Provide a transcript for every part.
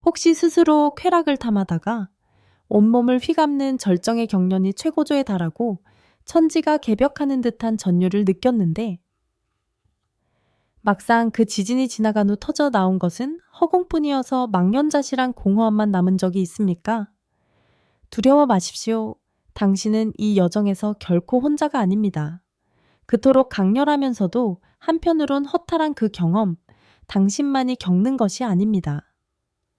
혹시 스스로 쾌락을 탐하다가 온몸을 휘감는 절정의 경련이 최고조에 달하고 천지가 개벽하는 듯한 전율을 느꼈는데 막상 그 지진이 지나간 후 터져 나온 것은 허공뿐이어서 망연자실한 공허함만 남은 적이 있습니까? 두려워 마십시오. 당신은 이 여정에서 결코 혼자가 아닙니다. 그토록 강렬하면서도 한편으론 허탈한 그 경험, 당신만이 겪는 것이 아닙니다.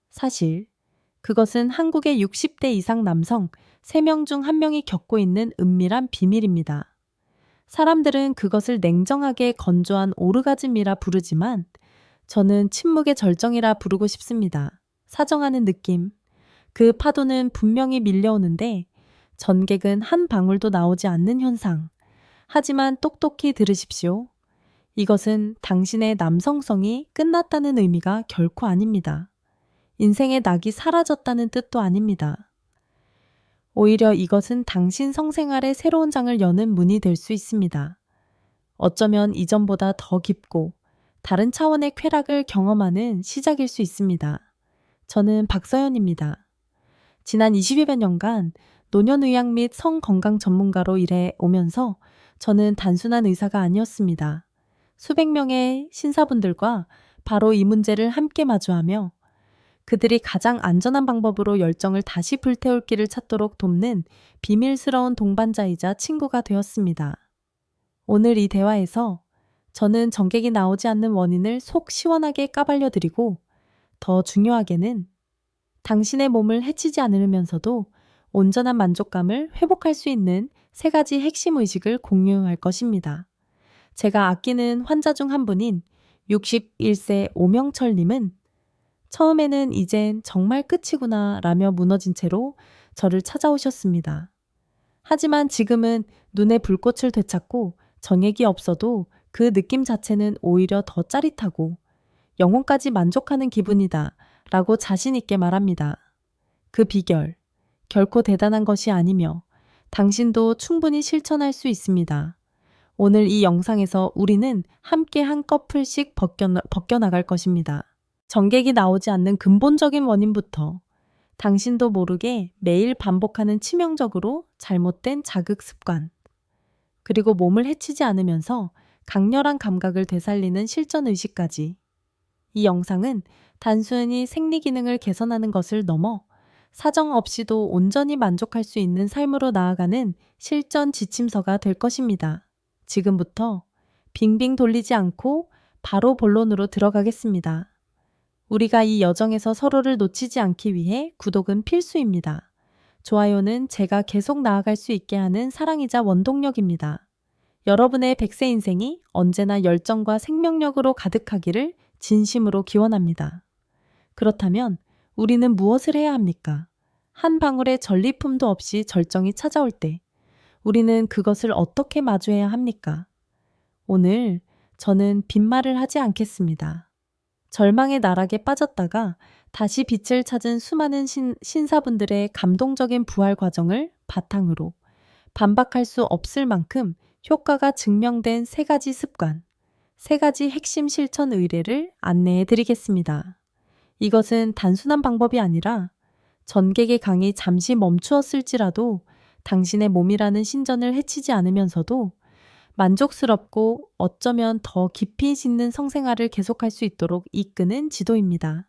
사실 그것은 한국의 60대 이상 남성 3명 중 1명이 겪고 있는 은밀한 비밀입니다. 사람들은 그것을 냉정하게 건조한 오르가즘이라 부르지만 저는 침묵의 절정이라 부르고 싶습니다. 사정하는 느낌. 그 파도는 분명히 밀려오는데 전객은 한 방울도 나오지 않는 현상. 하지만 똑똑히 들으십시오. 이것은 당신의 남성성이 끝났다는 의미가 결코 아닙니다. 인생의 낙이 사라졌다는 뜻도 아닙니다. 오히려 이것은 당신 성생활의 새로운 장을 여는 문이 될 수 있습니다. 어쩌면 이전보다 더 깊고 다른 차원의 쾌락을 경험하는 시작일 수 있습니다. 저는 박서연입니다. 지난 20여 년간 노년의학 및 성건강 전문가로 일해 오면서 저는 단순한 의사가 아니었습니다. 수백 명의 신사분들과 바로 이 문제를 함께 마주하며 그들이 가장 안전한 방법으로 열정을 다시 불태울 길을 찾도록 돕는 비밀스러운 동반자이자 친구가 되었습니다. 오늘 이 대화에서 저는 전객이 나오지 않는 원인을 속 시원하게 까발려드리고 더 중요하게는 당신의 몸을 해치지 않으면서도 온전한 만족감을 회복할 수 있는 3가지 핵심 의식을 공유할 것입니다. 제가 아끼는 환자 중 한 분인 61세 오명철님은 처음에는 이젠 정말 끝이구나 라며 무너진 채로 저를 찾아오셨습니다. 하지만 지금은 눈에 불꽃을 되찾고 정액이 없어도 그 느낌 자체는 오히려 더 짜릿하고 영혼까지 만족하는 기분이다 라고 자신 있게 말합니다. 그 비결, 결코 대단한 것이 아니며 당신도 충분히 실천할 수 있습니다. 오늘 이 영상에서 우리는 함께 한 커플씩 벗겨나갈 것입니다. 전객이 나오지 않는 근본적인 원인부터 당신도 모르게 매일 반복하는 치명적으로 잘못된 자극 습관, 그리고 몸을 해치지 않으면서 강렬한 감각을 되살리는 실전 의식까지. 이 영상은 단순히 생리 기능을 개선하는 것을 넘어 사정 없이도 온전히 만족할 수 있는 삶으로 나아가는 실전 지침서가 될 것입니다. 지금부터 빙빙 돌리지 않고 바로 본론으로 들어가겠습니다. 우리가 이 여정에서 서로를 놓치지 않기 위해 구독은 필수입니다. 좋아요는 제가 계속 나아갈 수 있게 하는 사랑이자 원동력입니다. 여러분의 100세 인생이 언제나 열정과 생명력으로 가득하기를 진심으로 기원합니다. 그렇다면 우리는 무엇을 해야 합니까? 한 방울의 전리품도 없이 절정이 찾아올 때 우리는 그것을 어떻게 마주해야 합니까? 오늘 저는 빈말을 하지 않겠습니다. 절망의 나락에 빠졌다가 다시 빛을 찾은 수많은 신사분들의 감동적인 부활 과정을 바탕으로 반박할 수 없을 만큼 효과가 증명된 3가지 습관, 3가지 핵심 실천 의뢰를 안내해 드리겠습니다. 이것은 단순한 방법이 아니라 전객의 강이 잠시 멈추었을지라도 당신의 몸이라는 신전을 해치지 않으면서도 만족스럽고 어쩌면 더 깊이 짓는 성생활을 계속할 수 있도록 이끄는 지도입니다.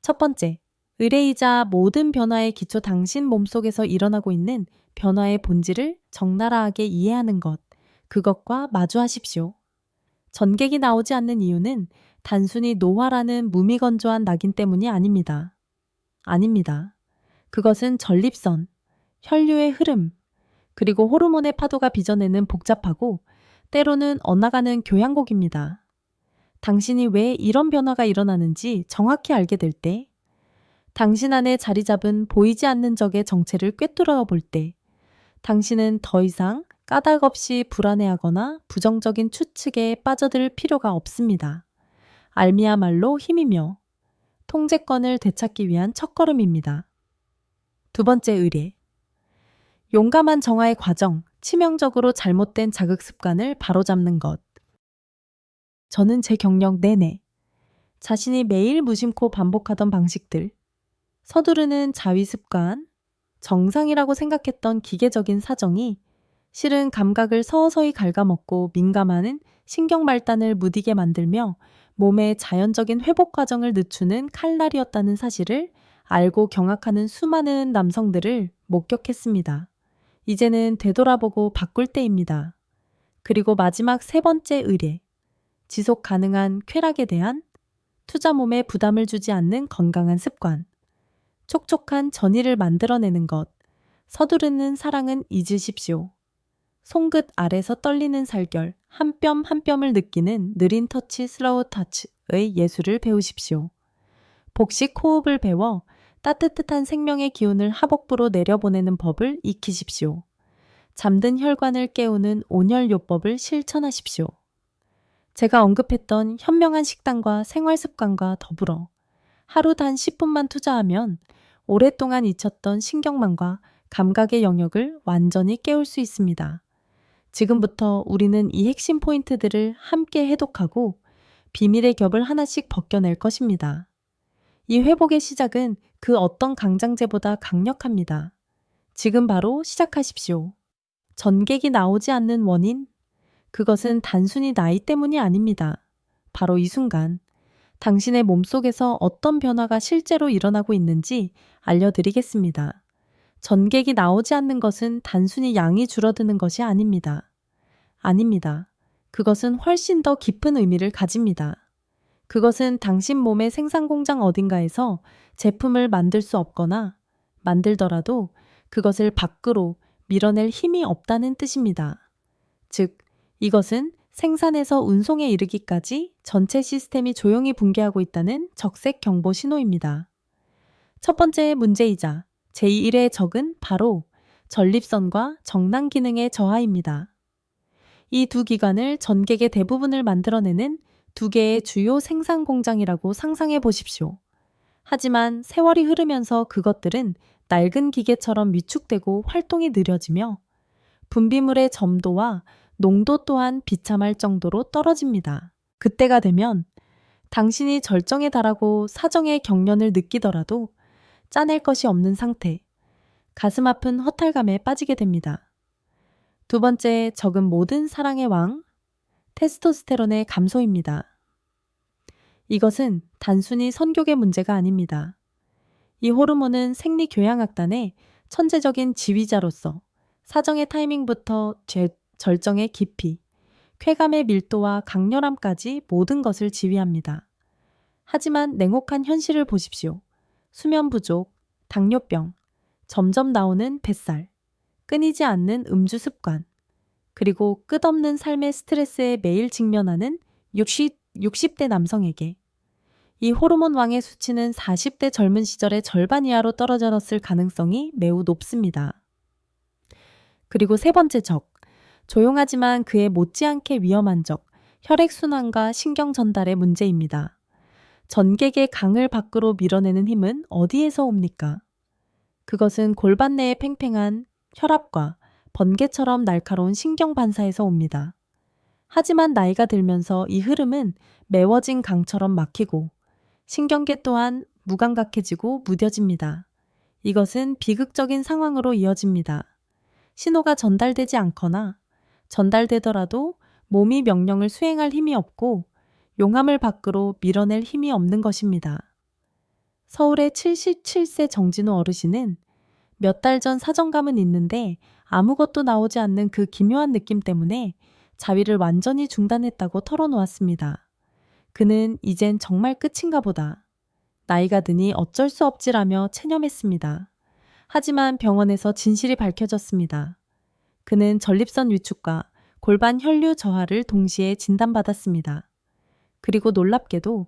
첫 번째, 의뢰이자 모든 변화의 기초 당신 몸속에서 일어나고 있는 변화의 본질을 적나라하게 이해하는 것, 그것과 마주하십시오. 전객이 나오지 않는 이유는 단순히 노화라는 무미건조한 낙인 때문이 아닙니다. 그것은 전립선, 혈류의 흐름, 그리고 호르몬의 파도가 빚어내는 복잡하고 때로는 엇나가는 교향곡입니다. 당신이 왜 이런 변화가 일어나는지 정확히 알게 될 때, 당신 안에 자리 잡은 보이지 않는 적의 정체를 꿰뚫어 볼 때, 당신은 더 이상 까닭 없이 불안해하거나 부정적인 추측에 빠져들 필요가 없습니다. 알미야말로 힘이며 통제권을 되찾기 위한 첫걸음입니다. 두 번째 의뢰. 용감한 정화의 과정, 치명적으로 잘못된 자극 습관을 바로잡는 것. 저는 제 경력 내내 자신이 매일 무심코 반복하던 방식들, 서두르는 자위 습관, 정상이라고 생각했던 기계적인 사정이 실은 감각을 서서히 갉아먹고 민감하는 신경 말단을 무디게 만들며 몸의 자연적인 회복 과정을 늦추는 칼날이었다는 사실을 알고 경악하는 수많은 남성들을 목격했습니다. 이제는 되돌아보고 바꿀 때입니다. 그리고 마지막 세 번째 의뢰, 지속 가능한 쾌락에 대한 투자 몸에 부담을 주지 않는 건강한 습관, 촉촉한 전의를 만들어내는 것, 서두르는 사랑은 잊으십시오. 손끝 아래서 떨리는 살결, 한 뼘 한 뼘을 느끼는 느린 터치 슬로우 터치의 예술을 배우십시오. 복식 호흡을 배워 따뜻한 생명의 기운을 하복부로 내려보내는 법을 익히십시오. 잠든 혈관을 깨우는 온열요법을 실천하십시오. 제가 언급했던 현명한 식단과 생활 습관과 더불어 하루 단 10분만 투자하면 오랫동안 잊혔던 신경망과 감각의 영역을 완전히 깨울 수 있습니다. 지금부터 우리는 이 핵심 포인트들을 함께 해독하고 비밀의 겹을 하나씩 벗겨낼 것입니다. 이 회복의 시작은 그 어떤 강장제보다 강력합니다. 지금 바로 시작하십시오. 전객이 나오지 않는 원인, 그것은 단순히 나이 때문이 아닙니다. 바로 이 순간, 당신의 몸속에서 어떤 변화가 실제로 일어나고 있는지 알려드리겠습니다. 전객이 나오지 않는 것은 단순히 양이 줄어드는 것이 아닙니다. 아닙니다. 그것은 훨씬 더 깊은 의미를 가집니다. 그것은 당신 몸의 생산 공장 어딘가에서 제품을 만들 수 없거나 만들더라도 그것을 밖으로 밀어낼 힘이 없다는 뜻입니다. 즉, 이것은 생산에서 운송에 이르기까지 전체 시스템이 조용히 붕괴하고 있다는 적색 경보 신호입니다. 첫 번째 문제이자 제1의 적은 바로 전립선과 정낭 기능의 저하입니다. 이 두 기관을 전객의 대부분을 만들어내는 두 개의 주요 생산 공장이라고 상상해 보십시오. 하지만 세월이 흐르면서 그것들은 낡은 기계처럼 위축되고 활동이 느려지며 분비물의 점도와 농도 또한 비참할 정도로 떨어집니다. 그때가 되면 당신이 절정에 달하고 사정의 경련을 느끼더라도 짜낼 것이 없는 상태, 가슴 아픈 허탈감에 빠지게 됩니다. 두 번째 적은 모든 사랑의 왕, 테스토스테론의 감소입니다. 이것은 단순히 선교계 문제가 아닙니다. 이 호르몬은 생리교양학단의 천재적인 지휘자로서 사정의 타이밍부터 절정의 깊이, 쾌감의 밀도와 강렬함까지 모든 것을 지휘합니다. 하지만 냉혹한 현실을 보십시오. 수면 부족, 당뇨병, 점점 나오는 뱃살, 끊이지 않는 음주 습관, 그리고 끝없는 삶의 스트레스에 매일 직면하는 60대 남성에게 이 호르몬 왕의 수치는 40대 젊은 시절의 절반 이하로 떨어졌을 가능성이 매우 높습니다. 그리고 세 번째 적, 조용하지만 그에 못지않게 위험한 적, 혈액순환과 신경 전달의 문제입니다. 전객의 강을 밖으로 밀어내는 힘은 어디에서 옵니까? 그것은 골반 내의 팽팽한 혈압과 번개처럼 날카로운 신경 반사에서 옵니다. 하지만 나이가 들면서 이 흐름은 메워진 강처럼 막히고 신경계 또한 무감각해지고 무뎌집니다. 이것은 비극적인 상황으로 이어집니다. 신호가 전달되지 않거나 전달되더라도 몸이 명령을 수행할 힘이 없고 용암을 밖으로 밀어낼 힘이 없는 것입니다. 서울의 77세 정진우 어르신은 몇 달 전 사정감은 있는데 아무것도 나오지 않는 그 기묘한 느낌 때문에 자위를 완전히 중단했다고 털어놓았습니다. 그는 이젠 정말 끝인가 보다. 나이가 드니 어쩔 수 없지라며 체념했습니다. 하지만 병원에서 진실이 밝혀졌습니다. 그는 전립선 위축과 골반 혈류 저하를 동시에 진단받았습니다. 그리고 놀랍게도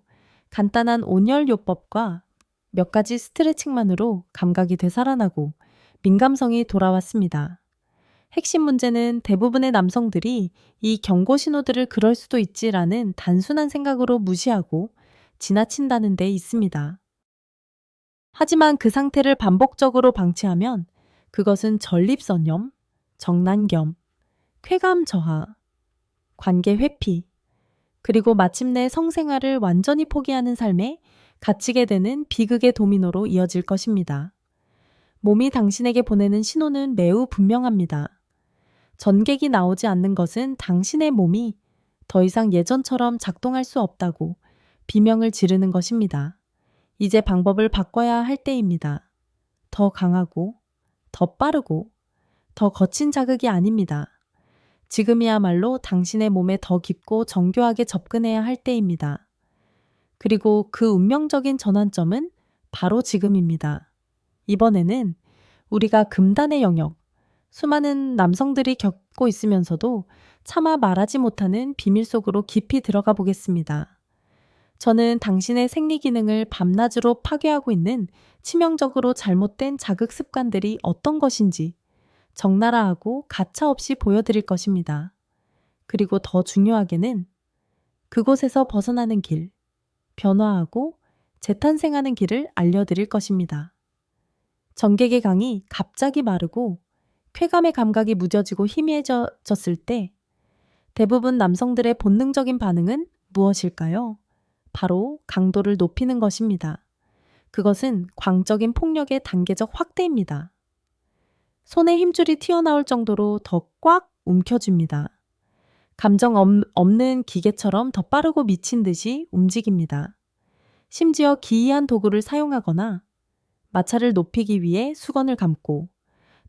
간단한 온열요법과 몇 가지 스트레칭만으로 감각이 되살아나고 민감성이 돌아왔습니다. 핵심 문제는 대부분의 남성들이 이 경고 신호들을 그럴 수도 있지라는 단순한 생각으로 무시하고 지나친다는 데 있습니다. 하지만 그 상태를 반복적으로 방치하면 그것은 전립선염, 정난겸, 쾌감 저하, 관계 회피, 그리고 마침내 성생활을 완전히 포기하는 삶에 갇히게 되는 비극의 도미노로 이어질 것입니다. 몸이 당신에게 보내는 신호는 매우 분명합니다. 전객이 나오지 않는 것은 당신의 몸이 더 이상 예전처럼 작동할 수 없다고 비명을 지르는 것입니다. 이제 방법을 바꿔야 할 때입니다. 더 강하고, 더 빠르고, 더 거친 자극이 아닙니다. 지금이야말로 당신의 몸에 더 깊고 정교하게 접근해야 할 때입니다. 그리고 그 운명적인 전환점은 바로 지금입니다. 이번에는 우리가 금단의 영역, 수많은 남성들이 겪고 있으면서도 차마 말하지 못하는 비밀 속으로 깊이 들어가 보겠습니다. 저는 당신의 생리 기능을 밤낮으로 파괴하고 있는 치명적으로 잘못된 자극 습관들이 어떤 것인지 적나라하고 가차없이 보여드릴 것입니다. 그리고 더 중요하게는 그곳에서 벗어나는 길, 변화하고 재탄생하는 길을 알려드릴 것입니다. 전객의 강이 갑자기 마르고 쾌감의 감각이 무뎌지고 희미해졌을 때 대부분 남성들의 본능적인 반응은 무엇일까요? 바로 강도를 높이는 것입니다. 그것은 광적인 폭력의 단계적 확대입니다. 손에 힘줄이 튀어나올 정도로 더 꽉 움켜쥡니다. 감정 없는 기계처럼 더 빠르고 미친 듯이 움직입니다. 심지어 기이한 도구를 사용하거나 마찰을 높이기 위해 수건을 감고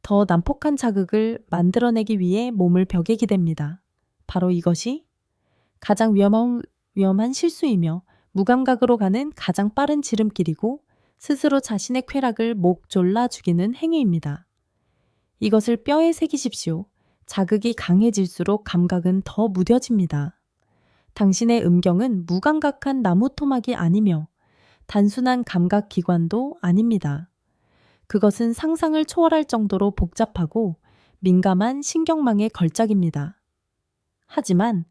더 난폭한 자극을 만들어내기 위해 몸을 벽에 기댑니다. 바로 이것이 가장 위험한 실수이며 무감각으로 가는 가장 빠른 지름길이고 스스로 자신의 쾌락을 목 졸라 죽이는 행위입니다. 이것을 뼈에 새기십시오. 자극이 강해질수록 감각은 더 무뎌집니다. 당신의 음경은 무감각한 나무 토막이 아니며 단순한 감각 기관도 아닙니다. 그것은 상상을 초월할 정도로 복잡하고 민감한 신경망의 걸작입니다. 하지만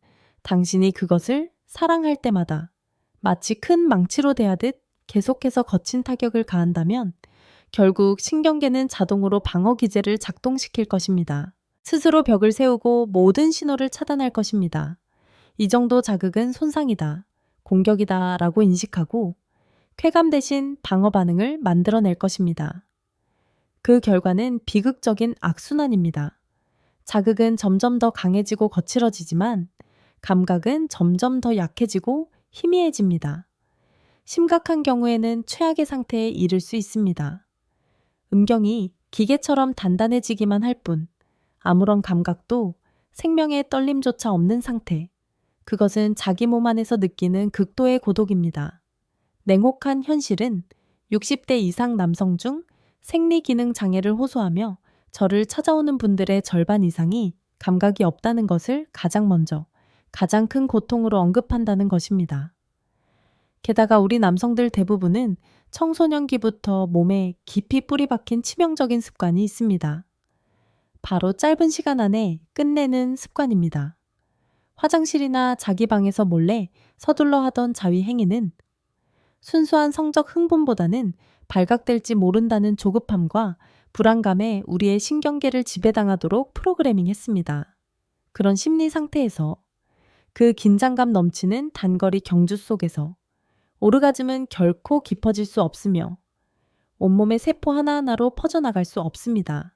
당신이 그것을 사랑할 때마다 마치 큰 망치로 대하듯 계속해서 거친 타격을 가한다면 결국 신경계는 자동으로 방어 기제를 작동시킬 것입니다. 스스로 벽을 세우고 모든 신호를 차단할 것입니다. 이 정도 자극은 손상이다, 공격이다 라고 인식하고 쾌감 대신 방어 반응을 만들어낼 것입니다. 그 결과는 비극적인 악순환입니다. 자극은 점점 더 강해지고 거칠어지지만 감각은 점점 더 약해지고 희미해집니다. 심각한 경우에는 최악의 상태에 이를 수 있습니다. 음경이 기계처럼 단단해지기만 할 뿐 아무런 감각도 생명의 떨림조차 없는 상태. 그것은 자기 몸 안에서 느끼는 극도의 고독입니다. 냉혹한 현실은 60대 이상 남성 중 생리 기능 장애를 호소하며 저를 찾아오는 분들의 절반 이상이 감각이 없다는 것을 가장 먼저 가장 큰 고통으로 언급한다는 것입니다. 게다가 우리 남성들 대부분은 청소년기부터 몸에 깊이 뿌리 박힌 치명적인 습관이 있습니다. 바로 짧은 시간 안에 끝내는 습관입니다. 화장실이나 자기 방에서 몰래 서둘러 하던 자위 행위는 순수한 성적 흥분보다는 발각될지 모른다는 조급함과 불안감에 우리의 신경계를 지배당하도록 프로그래밍했습니다. 그런 심리 상태에서 그 긴장감 넘치는 단거리 경주 속에서 오르가즘은 결코 깊어질 수 없으며 온몸의 세포 하나하나로 퍼져나갈 수 없습니다.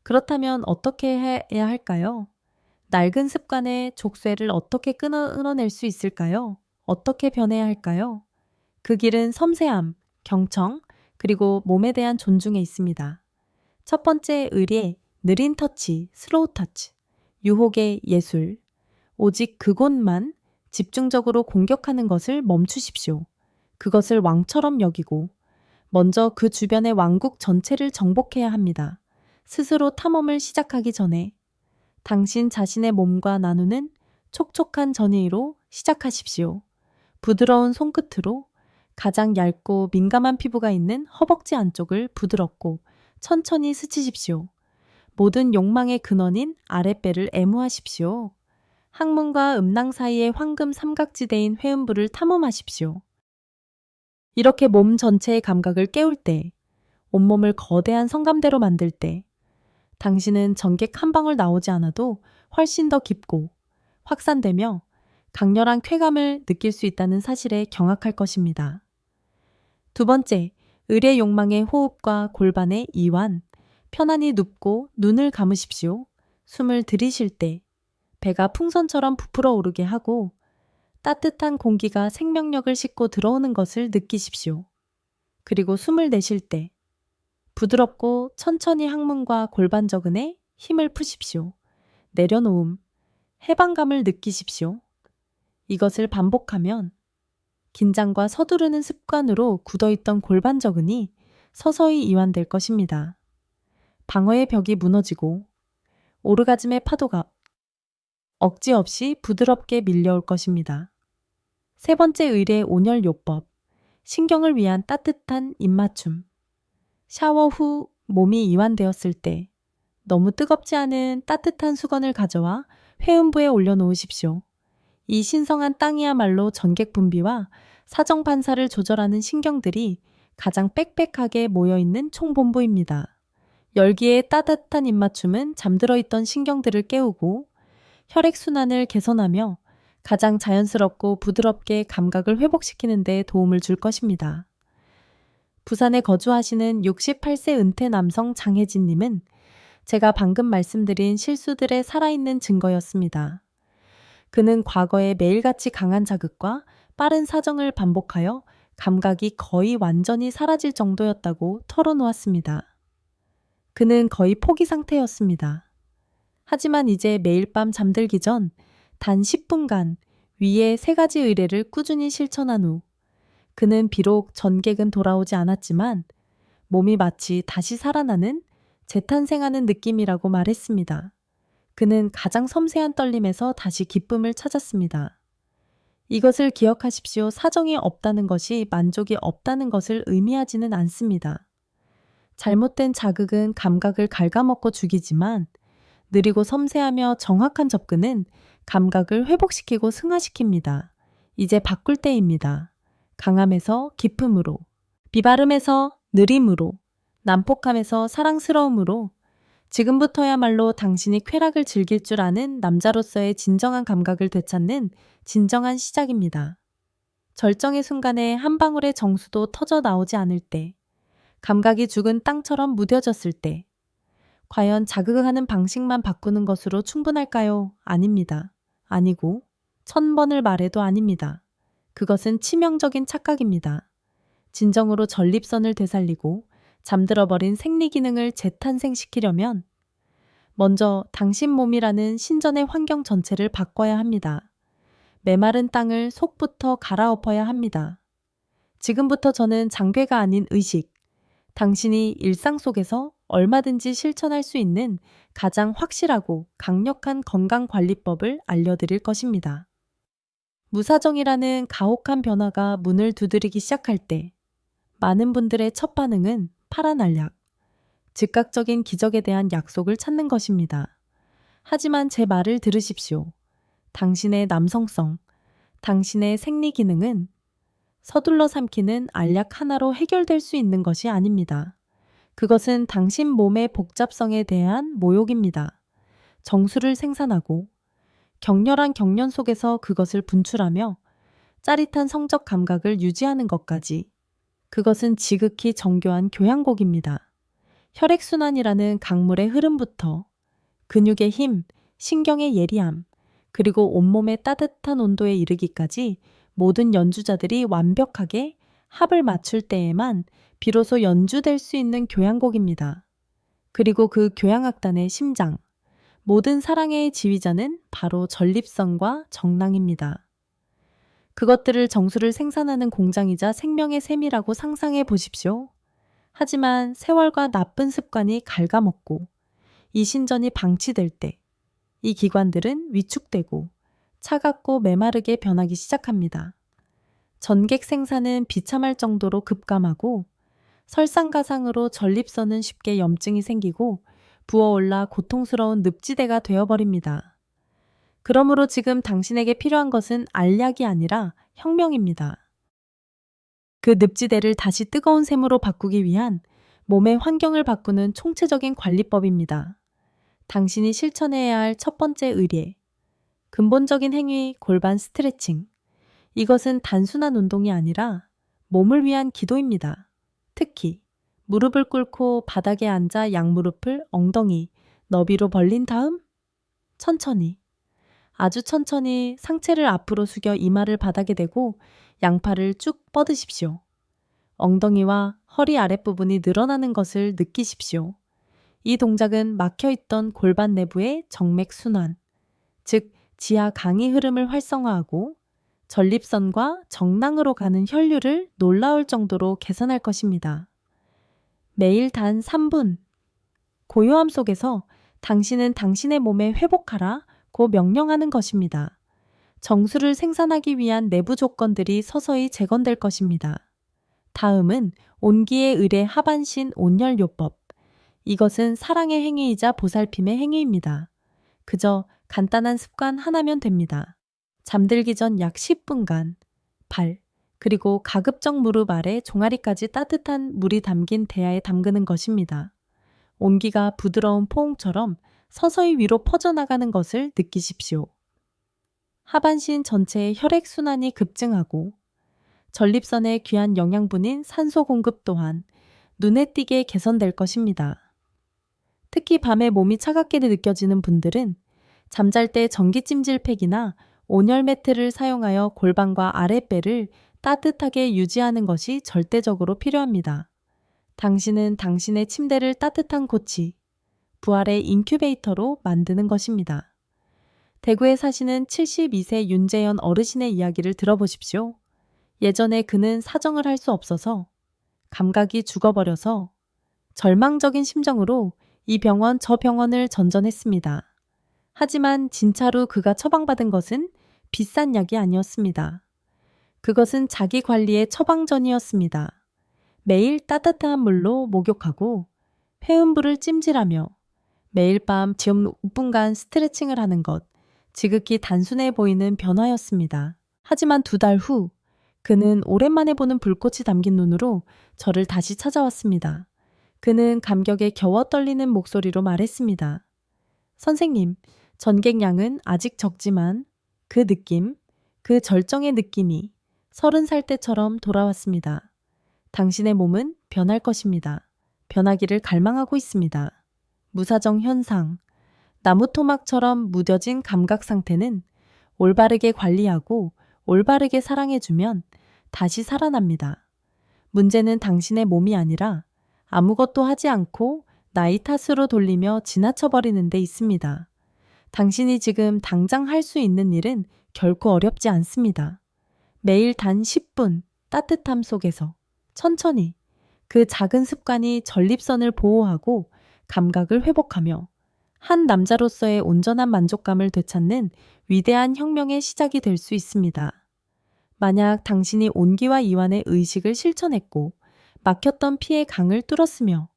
그렇다면 어떻게 해야 할까요? 낡은 습관의 족쇄를 어떻게 끊어낼 수 있을까요? 어떻게 변해야 할까요? 그 길은 섬세함, 경청, 그리고 몸에 대한 존중에 있습니다. 첫 번째 의례, 느린 터치, 슬로우 터치, 유혹의 예술. 오직 그곳만 집중적으로 공격하는 것을 멈추십시오. 그것을 왕처럼 여기고 먼저 그 주변의 왕국 전체를 정복해야 합니다. 스스로 탐험을 시작하기 전에 당신 자신의 몸과 나누는 촉촉한 전의로 시작하십시오. 부드러운 손끝으로 가장 얇고 민감한 피부가 있는 허벅지 안쪽을 부드럽고 천천히 스치십시오. 모든 욕망의 근원인 아랫배를 애무하십시오. 항문과 음낭 사이의 황금 삼각지대인 회음부를 탐험하십시오. 이렇게 몸 전체의 감각을 깨울 때, 온몸을 거대한 성감대로 만들 때, 당신은 전객 한 방울 나오지 않아도 훨씬 더 깊고 확산되며 강렬한 쾌감을 느낄 수 있다는 사실에 경악할 것입니다. 두 번째, 의례 욕망의 호흡과 골반의 이완. 편안히 눕고 눈을 감으십시오. 숨을 들이쉴 때 배가 풍선처럼 부풀어 오르게 하고 따뜻한 공기가 생명력을 싣고 들어오는 것을 느끼십시오. 그리고 숨을 내쉴 때 부드럽고 천천히 항문과 골반 저근에 힘을 푸십시오. 내려놓음, 해방감을 느끼십시오. 이것을 반복하면 긴장과 서두르는 습관으로 굳어있던 골반 저근이 서서히 이완될 것입니다. 방어의 벽이 무너지고 오르가즘의 파도가 억지 없이 부드럽게 밀려올 것입니다. 세 번째 의례 온열 요법, 신경을 위한 따뜻한 입맞춤. 샤워 후 몸이 이완되었을 때 너무 뜨겁지 않은 따뜻한 수건을 가져와 회음부에 올려놓으십시오. 이 신성한 땅이야말로 전객 분비와 사정 반사를 조절하는 신경들이 가장 빽빽하게 모여있는 총본부입니다. 열기의 따뜻한 입맞춤은 잠들어 있던 신경들을 깨우고 혈액순환을 개선하며 가장 자연스럽고 부드럽게 감각을 회복시키는 데 도움을 줄 것입니다. 부산에 거주하시는 68세 은퇴 남성 장혜진님은 제가 방금 말씀드린 실수들의 살아있는 증거였습니다. 그는 과거에 매일같이 강한 자극과 빠른 사정을 반복하여 감각이 거의 완전히 사라질 정도였다고 털어놓았습니다. 그는 거의 포기 상태였습니다. 하지만 이제 매일 밤 잠들기 전 단 10분간 위의 3가지 의례를 꾸준히 실천한 후 그는 비록 전객은 돌아오지 않았지만 몸이 마치 다시 살아나는 재탄생하는 느낌이라고 말했습니다. 그는 가장 섬세한 떨림에서 다시 기쁨을 찾았습니다. 이것을 기억하십시오. 사정이 없다는 것이 만족이 없다는 것을 의미하지는 않습니다. 잘못된 자극은 감각을 갉아먹고 죽이지만 느리고 섬세하며 정확한 접근은 감각을 회복시키고 승화시킵니다. 이제 바꿀 때입니다. 강함에서 기쁨으로, 비바름에서 느림으로, 난폭함에서 사랑스러움으로 지금부터야말로 당신이 쾌락을 즐길 줄 아는 남자로서의 진정한 감각을 되찾는 진정한 시작입니다. 절정의 순간에 한 방울의 정수도 터져 나오지 않을 때, 감각이 죽은 땅처럼 무뎌졌을 때, 과연 자극하는 방식만 바꾸는 것으로 충분할까요? 아닙니다. 아니고 1000번을 말해도 아닙니다. 그것은 치명적인 착각입니다. 진정으로 전립선을 되살리고 잠들어버린 생리 기능을 재탄생시키려면 먼저 당신 몸이라는 신전의 환경 전체를 바꿔야 합니다. 메마른 땅을 속부터 갈아엎어야 합니다. 지금부터 저는 장괴가 아닌 의식, 당신이 일상 속에서 얼마든지 실천할 수 있는 가장 확실하고 강력한 건강관리법을 알려드릴 것입니다. 무사정이라는 가혹한 변화가 문을 두드리기 시작할 때 많은 분들의 첫 반응은 파란 알약, 즉각적인 기적에 대한 약속을 찾는 것입니다. 하지만 제 말을 들으십시오. 당신의 남성성, 당신의 생리 기능은 서둘러 삼키는 알약 하나로 해결될 수 있는 것이 아닙니다. 그것은 당신 몸의 복잡성에 대한 모욕입니다. 정수를 생산하고 격렬한 경련 속에서 그것을 분출하며 짜릿한 성적 감각을 유지하는 것까지. 그것은 지극히 정교한 교향곡입니다. 혈액순환이라는 강물의 흐름부터 근육의 힘, 신경의 예리함, 그리고 온몸의 따뜻한 온도에 이르기까지 모든 연주자들이 완벽하게 합을 맞출 때에만 비로소 연주될 수 있는 교향곡입니다. 그리고 그 교향악단의 심장, 모든 사랑의 지휘자는 바로 전립선과 정낭입니다. 그것들을 정수를 생산하는 공장이자 생명의 셈이라고 상상해 보십시오. 하지만 세월과 나쁜 습관이 갉아먹고 이 신전이 방치될 때 이 기관들은 위축되고 차갑고 메마르게 변하기 시작합니다. 전객 생산은 비참할 정도로 급감하고 설상가상으로 전립선은 쉽게 염증이 생기고 부어올라 고통스러운 늪지대가 되어버립니다. 그러므로 지금 당신에게 필요한 것은 알약이 아니라 혁명입니다. 그 늪지대를 다시 뜨거운 샘으로 바꾸기 위한 몸의 환경을 바꾸는 총체적인 관리법입니다. 당신이 실천해야 할 첫 번째 의례, 근본적인 행위 골반 스트레칭. 이것은 단순한 운동이 아니라 몸을 위한 기도입니다. 특히 무릎을 꿇고 바닥에 앉아 양무릎을 엉덩이, 너비로 벌린 다음 천천히, 아주 천천히 상체를 앞으로 숙여 이마를 바닥에 대고 양팔을 쭉 뻗으십시오. 엉덩이와 허리 아랫부분이 늘어나는 것을 느끼십시오. 이 동작은 막혀있던 골반 내부의 정맥 순환, 즉 지하 강의 흐름을 활성화하고 전립선과 정낭으로 가는 혈류를 놀라울 정도로 개선할 것입니다. 매일 단 3분. 고요함 속에서 당신은 당신의 몸에 회복하라고 명령하는 것입니다. 정수를 생산하기 위한 내부 조건들이 서서히 재건될 것입니다. 다음은 온기에 의뢰 하반신 온열요법. 이것은 사랑의 행위이자 보살핌의 행위입니다. 그저 간단한 습관 하나면 됩니다. 잠들기 전 약 10분간 발, 그리고 가급적 무릎 아래 종아리까지 따뜻한 물이 담긴 대야에 담그는 것입니다. 온기가 부드러운 포옹처럼 서서히 위로 퍼져나가는 것을 느끼십시오. 하반신 전체의 혈액순환이 급증하고 전립선의 귀한 영양분인 산소 공급 또한 눈에 띄게 개선될 것입니다. 특히 밤에 몸이 차갑게 느껴지는 분들은 잠잘 때 전기찜질팩이나 온열 매트를 사용하여 골반과 아랫배를 따뜻하게 유지하는 것이 절대적으로 필요합니다. 당신은 당신의 침대를 따뜻한 고치, 부활의 인큐베이터로 만드는 것입니다. 대구에 사시는 72세 윤재현 어르신의 이야기를 들어보십시오. 예전에 그는 사정을 할 수 없어서 감각이 죽어버려서 절망적인 심정으로 이 병원 저 병원을 전전했습니다. 하지만 진짜로 그가 처방받은 것은 비싼 약이 아니었습니다. 그것은 자기 관리의 처방전이었습니다. 매일 따뜻한 물로 목욕하고 회음부를 찜질하며 매일 밤 5분간 스트레칭을 하는 것, 지극히 단순해 보이는 변화였습니다. 하지만 2달 후 그는 오랜만에 보는 불꽃이 담긴 눈으로 저를 다시 찾아왔습니다. 그는 감격에 겨워 떨리는 목소리로 말했습니다. 선생님, 전객량은 아직 적지만 그 느낌, 그 절정의 느낌이 30살 때처럼 돌아왔습니다. 당신의 몸은 변할 것입니다. 변하기를 갈망하고 있습니다. 무사정 현상, 나무 토막처럼 무뎌진 감각 상태는 올바르게 관리하고 올바르게 사랑해주면 다시 살아납니다. 문제는 당신의 몸이 아니라 아무것도 하지 않고 나이 탓으로 돌리며 지나쳐버리는 데 있습니다. 당신이 지금 당장 할 수 있는 일은 결코 어렵지 않습니다. 매일 단 10분 따뜻함 속에서 천천히 그 작은 습관이 전립선을 보호하고 감각을 회복하며 한 남자로서의 온전한 만족감을 되찾는 위대한 혁명의 시작이 될 수 있습니다. 만약 당신이 온기와 이완의 의식을 실천했고 막혔던 피의 강을 뚫었으며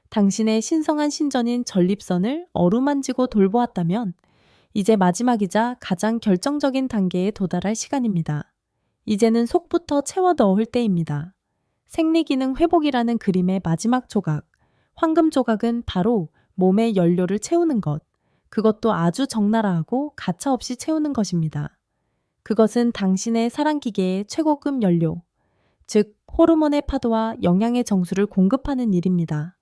당신의 신성한 신전인 전립선을 어루만지고 돌보았다면 이제 마지막이자 가장 결정적인 단계에 도달할 시간입니다. 이제는 속부터 채워 넣을 때입니다. 생리기능 회복이라는 그림의 마지막 조각, 황금 조각은 바로 몸의 연료를 채우는 것, 그것도 아주 적나라하고 가차없이 채우는 것입니다. 그것은 당신의 사랑기계의 최고급 연료, 즉 호르몬의 파도와 영양의 정수를 공급하는 일입니다.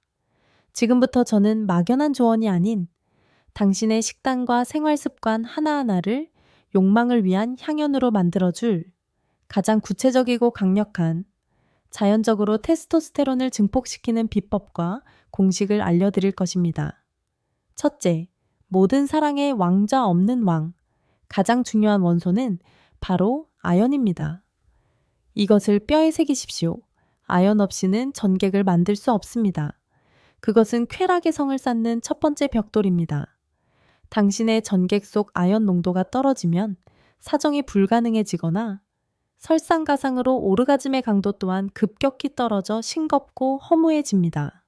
지금부터 저는 막연한 조언이 아닌 당신의 식단과 생활습관 하나하나를 욕망을 위한 향연으로 만들어줄 가장 구체적이고 강력한 자연적으로 테스토스테론을 증폭시키는 비법과 공식을 알려드릴 것입니다. 첫째, 모든 사랑의 왕자 없는 왕, 가장 중요한 원소는 바로 아연입니다. 이것을 뼈에 새기십시오. 아연 없이는 전객을 만들 수 없습니다. 그것은 쾌락의 성을 쌓는 첫 번째 벽돌입니다. 당신의 전객 속 아연 농도가 떨어지면 사정이 불가능해지거나 설상가상으로 오르가즘의 강도 또한 급격히 떨어져 싱겁고 허무해집니다.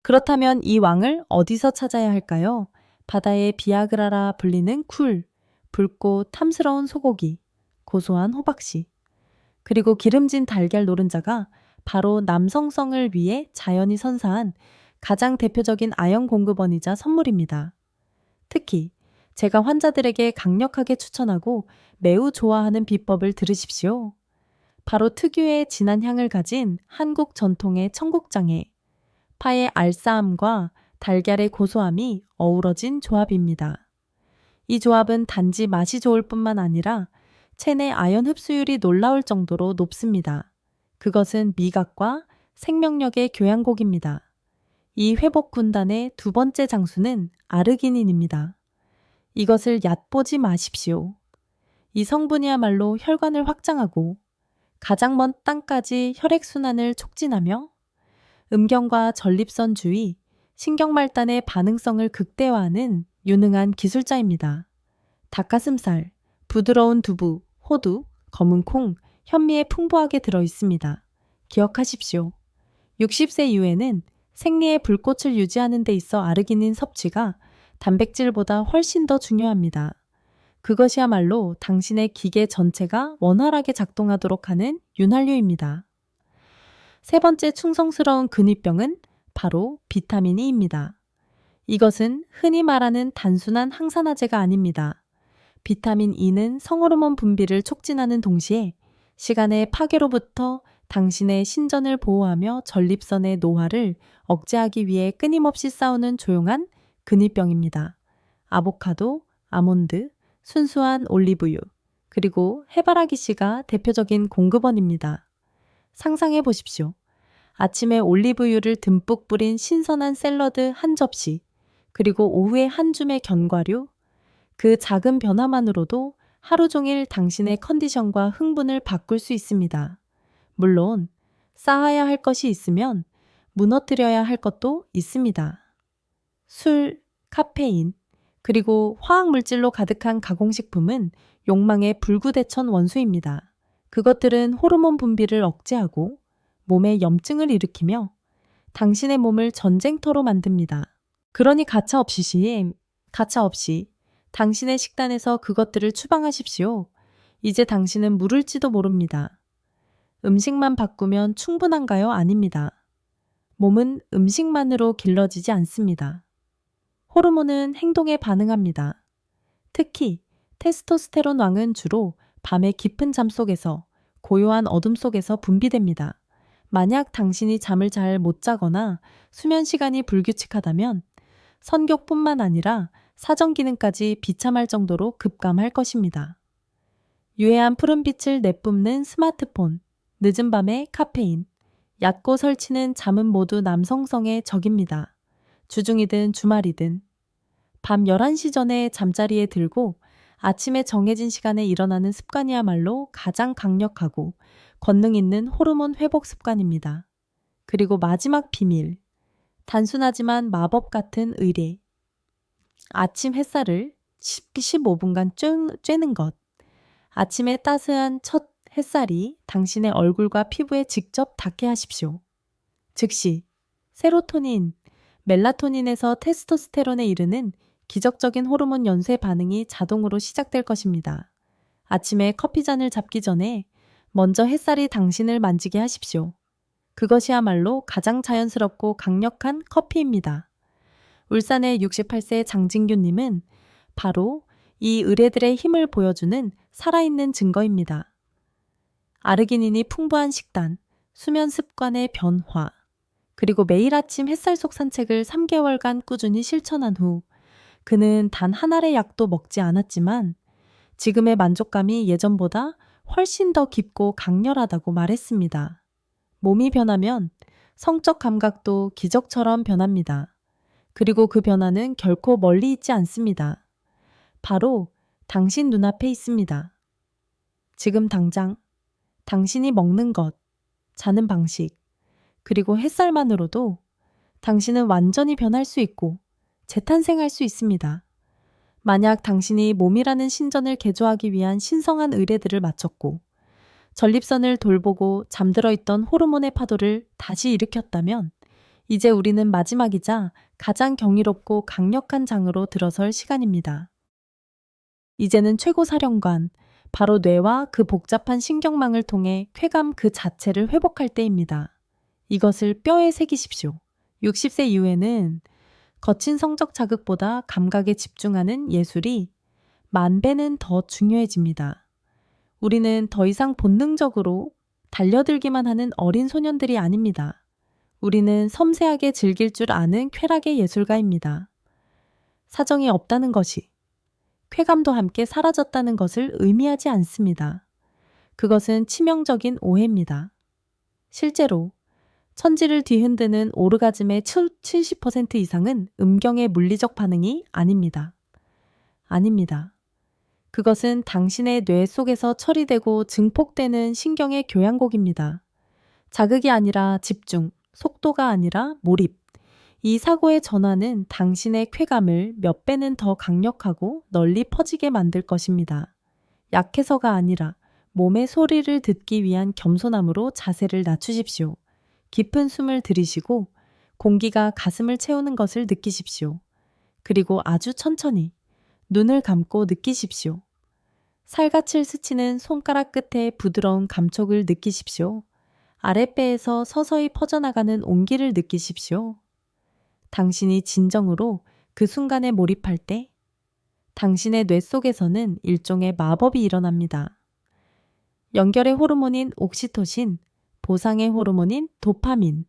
그렇다면 이 왕을 어디서 찾아야 할까요? 바다의 비아그라라 불리는 쿨, 붉고 탐스러운 소고기, 고소한 호박씨, 그리고 기름진 달걀 노른자가 바로 남성성을 위해 자연이 선사한 가장 대표적인 아연 공급원이자 선물입니다. 특히 제가 환자들에게 강력하게 추천하고 매우 좋아하는 비법을 들으십시오. 바로 특유의 진한 향을 가진 한국 전통의 청국장에 파의 알싸함과 달걀의 고소함이 어우러진 조합입니다. 이 조합은 단지 맛이 좋을 뿐만 아니라 체내 아연 흡수율이 놀라울 정도로 높습니다. 그것은 미각과 생명력의 교향곡입니다. 이 회복 군단의 두 번째 장수는 아르기닌입니다. 이것을 얕보지 마십시오. 이 성분이야말로 혈관을 확장하고 가장 먼 땅까지 혈액순환을 촉진하며 음경과 전립선 주위, 신경말단의 반응성을 극대화하는 유능한 기술자입니다. 닭가슴살, 부드러운 두부, 호두, 검은 콩, 현미에 풍부하게 들어 있습니다. 기억하십시오. 60세 이후에는 생리의 불꽃을 유지하는 데 있어 아르기닌 섭취가 단백질보다 훨씬 더 중요합니다. 그것이야말로 당신의 기계 전체가 원활하게 작동하도록 하는 윤활유입니다. 세 번째 충성스러운 근위병은 바로 비타민 E입니다. 이것은 흔히 말하는 단순한 항산화제가 아닙니다. 비타민 E는 성호르몬 분비를 촉진하는 동시에 시간의 파괴로부터 당신의 신전을 보호하며 전립선의 노화를 억제하기 위해 끊임없이 싸우는 조용한 근위병입니다. 아보카도, 아몬드, 순수한 올리브유, 그리고 해바라기 씨가 대표적인 공급원입니다. 상상해 보십시오. 아침에 올리브유를 듬뿍 뿌린 신선한 샐러드 한 접시, 그리고 오후에 한 줌의 견과류, 그 작은 변화만으로도 하루 종일 당신의 컨디션과 흥분을 바꿀 수 있습니다. 물론 쌓아야 할 것이 있으면 무너뜨려야 할 것도 있습니다. 술, 카페인, 그리고 화학물질로 가득한 가공식품은 욕망의 불구대천 원수입니다. 그것들은 호르몬 분비를 억제하고 몸에 염증을 일으키며 당신의 몸을 전쟁터로 만듭니다. 그러니 가차 없이 당신의 식단에서 그것들을 추방하십시오. 이제 당신은 물을지도 모릅니다. 음식만 바꾸면 충분한가요? 아닙니다. 몸은 음식만으로 길러지지 않습니다. 호르몬은 행동에 반응합니다. 특히 테스토스테론 왕은 주로 밤의 깊은 잠 속에서 고요한 어둠 속에서 분비됩니다. 만약 당신이 잠을 잘 못 자거나 수면 시간이 불규칙하다면 선교뿐만 아니라 사정 기능까지 비참할 정도로 급감할 것입니다. 유해한 푸른빛을 내뿜는 스마트폰, 늦은 밤의 카페인, 얕고 설치는 잠은 모두 남성성의 적입니다. 주중이든 주말이든 밤 11시 전에 잠자리에 들고 아침에 정해진 시간에 일어나는 습관이야말로 가장 강력하고 권능 있는 호르몬 회복 습관입니다. 그리고 마지막 비밀, 단순하지만 마법 같은 의뢰. 아침 햇살을 15분간 쬐는 것. 아침에 따스한 첫 햇살이 당신의 얼굴과 피부에 직접 닿게 하십시오. 즉시 세로토닌, 멜라토닌에서 테스토스테론에 이르는 기적적인 호르몬 연쇄 반응이 자동으로 시작될 것입니다. 아침에 커피잔을 잡기 전에 먼저 햇살이 당신을 만지게 하십시오. 그것이야말로 가장 자연스럽고 강력한 커피입니다. 울산의 68세 장진규님은 바로 이 의뢰들의 힘을 보여주는 살아있는 증거입니다. 아르기닌이 풍부한 식단, 수면 습관의 변화, 그리고 매일 아침 햇살 속 산책을 3개월간 꾸준히 실천한 후 그는 단 한 알의 약도 먹지 않았지만 지금의 만족감이 예전보다 훨씬 더 깊고 강렬하다고 말했습니다. 몸이 변하면 성적 감각도 기적처럼 변합니다. 그리고 그 변화는 결코 멀리 있지 않습니다. 바로 당신 눈앞에 있습니다. 지금 당장 당신이 먹는 것, 자는 방식, 그리고 햇살만으로도 당신은 완전히 변할 수 있고 재탄생할 수 있습니다. 만약 당신이 몸이라는 신전을 개조하기 위한 신성한 의뢰들을 마쳤고 전립선을 돌보고 잠들어 있던 호르몬의 파도를 다시 일으켰다면 이제 우리는 마지막이자 가장 경이롭고 강력한 장으로 들어설 시간입니다. 이제는 최고사령관, 바로 뇌와 그 복잡한 신경망을 통해 쾌감 그 자체를 회복할 때입니다. 이것을 뼈에 새기십시오. 60세 이후에는 거친 성적 자극보다 감각에 집중하는 예술이 10,000배는 더 중요해집니다. 우리는 더 이상 본능적으로 달려들기만 하는 어린 소년들이 아닙니다. 우리는 섬세하게 즐길 줄 아는 쾌락의 예술가입니다. 사정이 없다는 것이 쾌감도 함께 사라졌다는 것을 의미하지 않습니다. 그것은 치명적인 오해입니다. 실제로 천지를 뒤흔드는 오르가즘의 70% 이상은 음경의 물리적 반응이 아닙니다. 아닙니다. 그것은 당신의 뇌 속에서 처리되고 증폭되는 신경의 교향곡입니다. 자극이 아니라 집중, 속도가 아니라 몰입. 이 사고의 전환은 당신의 쾌감을 몇 배는 더 강력하고 널리 퍼지게 만들 것입니다. 약해서가 아니라 몸의 소리를 듣기 위한 겸손함으로 자세를 낮추십시오. 깊은 숨을 들이쉬고 공기가 가슴을 채우는 것을 느끼십시오. 그리고 아주 천천히 눈을 감고 느끼십시오. 살갗을 스치는 손가락 끝에 부드러운 감촉을 느끼십시오. 아랫배에서 서서히 퍼져나가는 온기를 느끼십시오. 당신이 진정으로 그 순간에 몰입할 때 당신의 뇌 속에서는 일종의 마법이 일어납니다. 연결의 호르몬인 옥시토신, 보상의 호르몬인 도파민,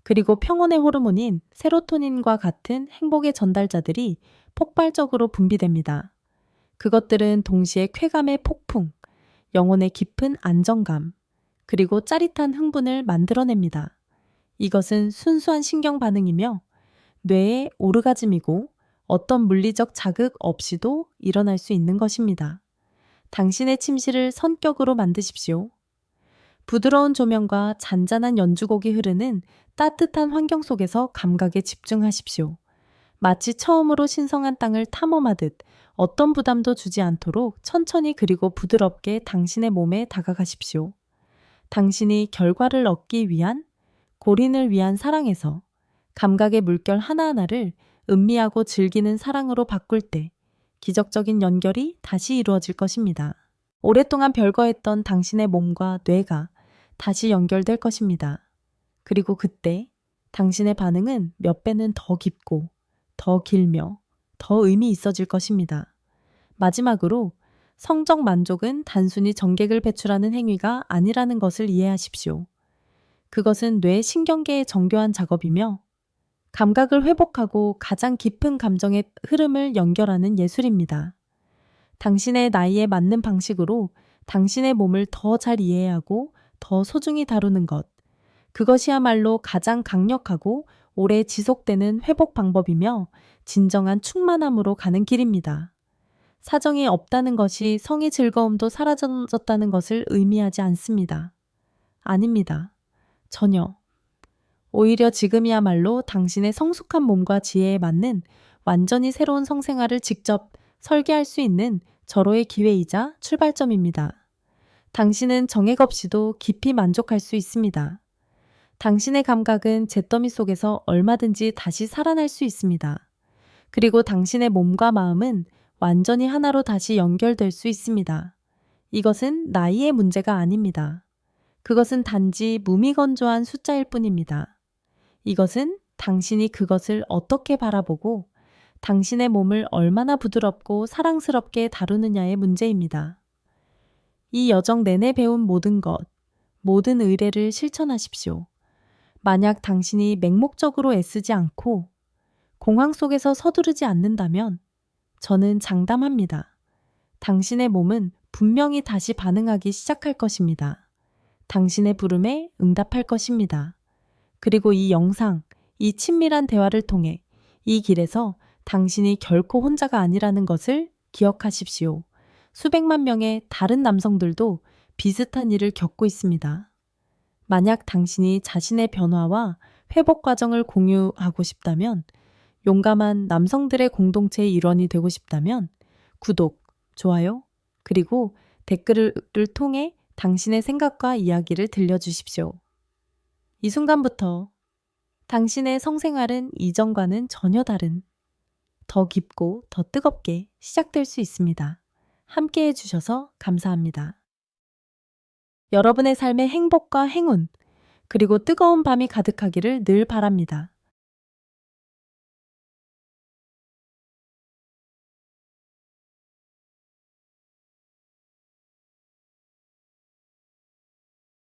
그리고 평온의 호르몬인 세로토닌과 같은 행복의 전달자들이 폭발적으로 분비됩니다. 그것들은 동시에 쾌감의 폭풍, 영혼의 깊은 안정감, 그리고 짜릿한 흥분을 만들어냅니다. 이것은 순수한 신경 반응이며 뇌의 오르가즘이고 어떤 물리적 자극 없이도 일어날 수 있는 것입니다. 당신의 침실을 선격으로 만드십시오. 부드러운 조명과 잔잔한 연주곡이 흐르는 따뜻한 환경 속에서 감각에 집중하십시오. 마치 처음으로 신성한 땅을 탐험하듯 어떤 부담도 주지 않도록 천천히 그리고 부드럽게 당신의 몸에 다가가십시오. 당신이 결과를 얻기 위한, 골인을 위한 사랑에서 감각의 물결 하나하나를 음미하고 즐기는 사랑으로 바꿀 때 기적적인 연결이 다시 이루어질 것입니다. 오랫동안 별거했던 당신의 몸과 뇌가 다시 연결될 것입니다. 그리고 그때 당신의 반응은 몇 배는 더 깊고 더 길며 더 의미 있어질 것입니다. 마지막으로 성적 만족은 단순히 정객을 배출하는 행위가 아니라는 것을 이해하십시오. 그것은 뇌 신경계의 정교한 작업이며 감각을 회복하고 가장 깊은 감정의 흐름을 연결하는 예술입니다. 당신의 나이에 맞는 방식으로 당신의 몸을 더 잘 이해하고 더 소중히 다루는 것. 그것이야말로 가장 강력하고 오래 지속되는 회복 방법이며 진정한 충만함으로 가는 길입니다. 사정이 없다는 것이 성의 즐거움도 사라졌다는 것을 의미하지 않습니다. 아닙니다. 전혀. 오히려 지금이야말로 당신의 성숙한 몸과 지혜에 맞는 완전히 새로운 성생활을 직접 설계할 수 있는 절호의 기회이자 출발점입니다. 당신은 정액 없이도 깊이 만족할 수 있습니다. 당신의 감각은 잿더미 속에서 얼마든지 다시 살아날 수 있습니다. 그리고 당신의 몸과 마음은 완전히 하나로 다시 연결될 수 있습니다. 이것은 나이의 문제가 아닙니다. 그것은 단지 무미건조한 숫자일 뿐입니다. 이것은 당신이 그것을 어떻게 바라보고 당신의 몸을 얼마나 부드럽고 사랑스럽게 다루느냐의 문제입니다. 이 여정 내내 배운 모든 것, 모든 의뢰를 실천하십시오. 만약 당신이 맹목적으로 애쓰지 않고 공황 속에서 서두르지 않는다면 저는 장담합니다. 당신의 몸은 분명히 다시 반응하기 시작할 것입니다. 당신의 부름에 응답할 것입니다. 그리고 이 영상, 이 친밀한 대화를 통해 이 길에서 당신이 결코 혼자가 아니라는 것을 기억하십시오. 수백만 명의 다른 남성들도 비슷한 일을 겪고 있습니다. 만약 당신이 자신의 변화와 회복 과정을 공유하고 싶다면, 용감한 남성들의 공동체의 일원이 되고 싶다면 구독, 좋아요, 그리고 댓글을 통해 당신의 생각과 이야기를 들려주십시오. 이 순간부터 당신의 성생활은 이전과는 전혀 다른, 더 깊고 더 뜨겁게 시작될 수 있습니다. 함께 해주셔서 감사합니다. 여러분의 삶에 행복과 행운, 그리고 뜨거운 밤이 가득하기를 늘 바랍니다.